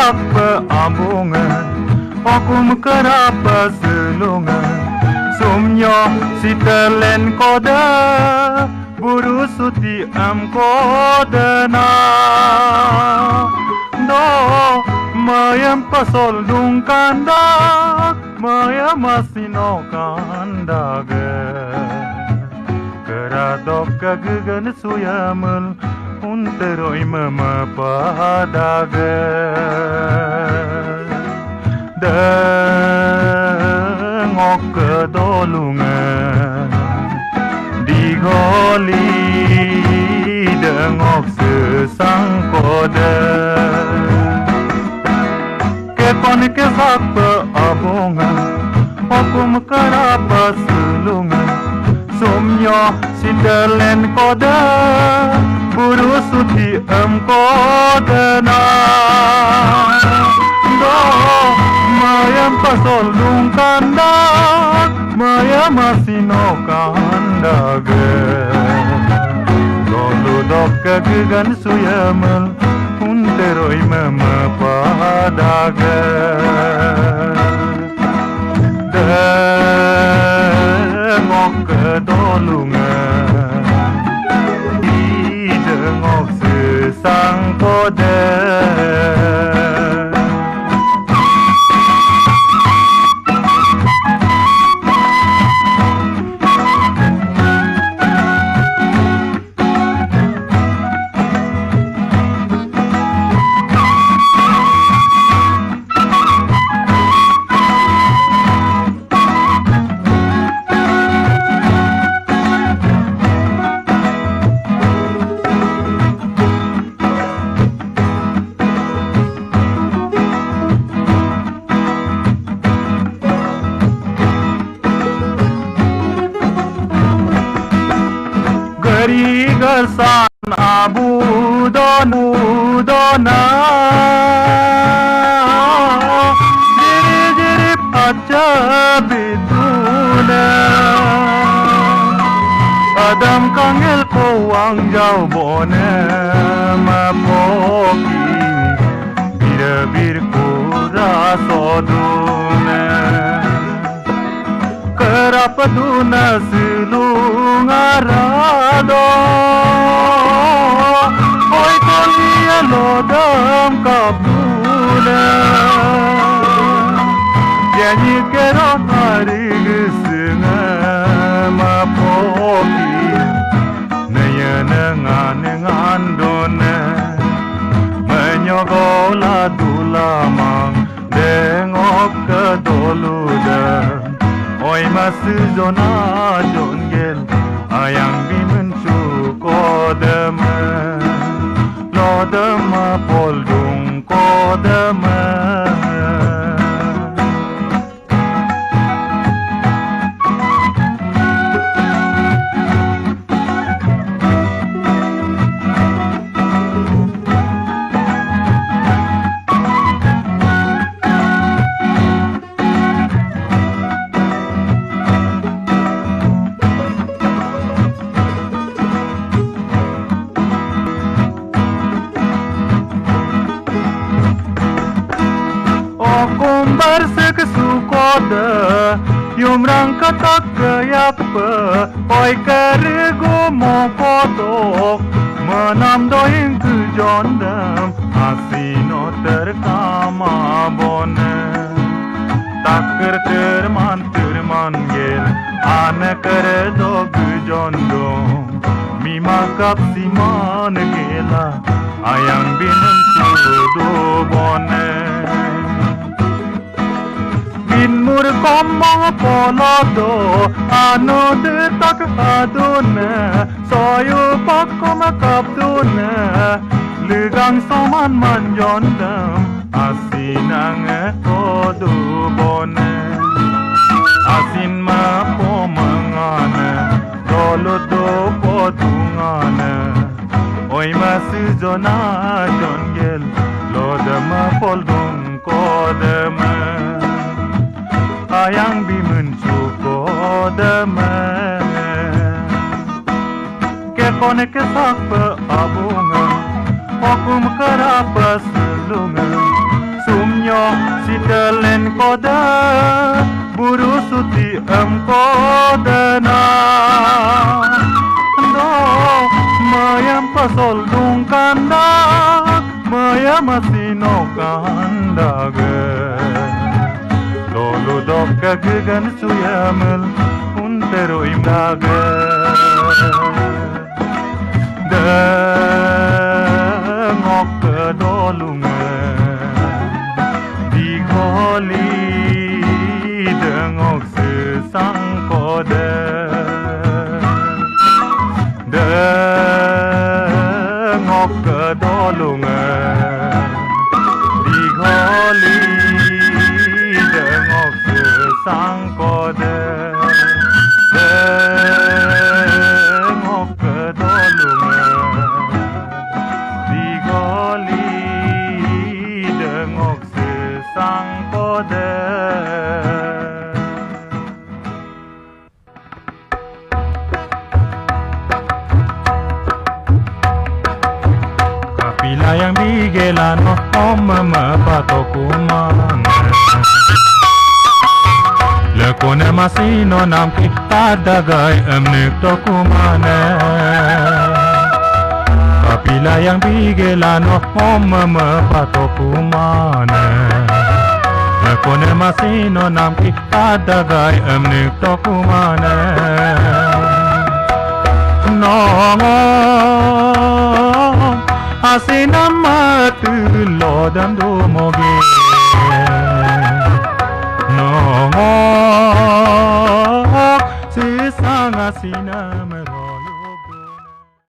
kesak peambungan, okum kerapa selungan, sumnya si telen koda, buru suti am kodana. Do mayam pasol dung kandak, maya masino kandaga. Keradok kagegan suyamul, unteroi mama padaga. Dengok kedolungan, digoli dengok sesang koda. Kepon kesak peabungan, okum kerapa selungan, sumnya si telen koda, buru suti em kodana. Do mayam pasol dung kandak, maya masino kandaga. Dolu dok kegegan suyamel, unteroi mama padaga. Dengok kedolungan, dengok sesang koda. Gersan abu donu dona, jirip aja biduna. Adam kangel powang jauh bone mapoki, bir kura soduna. Kerapa duna silung arado, oi tolia lodam kapuna. Janji kerot hari gesenga mapoki, naya nengan dona, menyogola dulamang dengok kedoluda. Oi masih zona jonggel, ayang bimencu kodema, lodema poldung kodema. Barsek sukoda, yumrang katak kayapa, oi kerego mokotok, menam doing kejondam, asino terkama bone. Taker terman gel, ane keredo kejondong, mima kapsiman gela, ayang binen sudo bone. Inmur komong polodo, ano de tak aduna, soyo pakom kapduna, ligang soman manjondam, asinang kodu bone, asin ma pomangana, dolodo podungana, oi masih zona jongel, lodama poldung kodema. Ayang bimencu kodema, kekone kesak peabungan, okum kerapa selungan, Sitelen koda buru suti koda na do mayam pasol dung kanda mayam asino kanda ge lolu dok kagegan suyamel untero imdage ngok kedolunge digoli dengok sesang kode ngok kedolunge digoli dengok sesang kode ngok kedolunge digoli dengok sesang kode. Kapila yang bigelano mama pato kuman lekone masino namki tadagai emnik to kumane kapila yang bigelano mama pato kumane lekone masino namki tadagai emnik to kumane nongo asina matu lodan do moge nongo sisang asina mero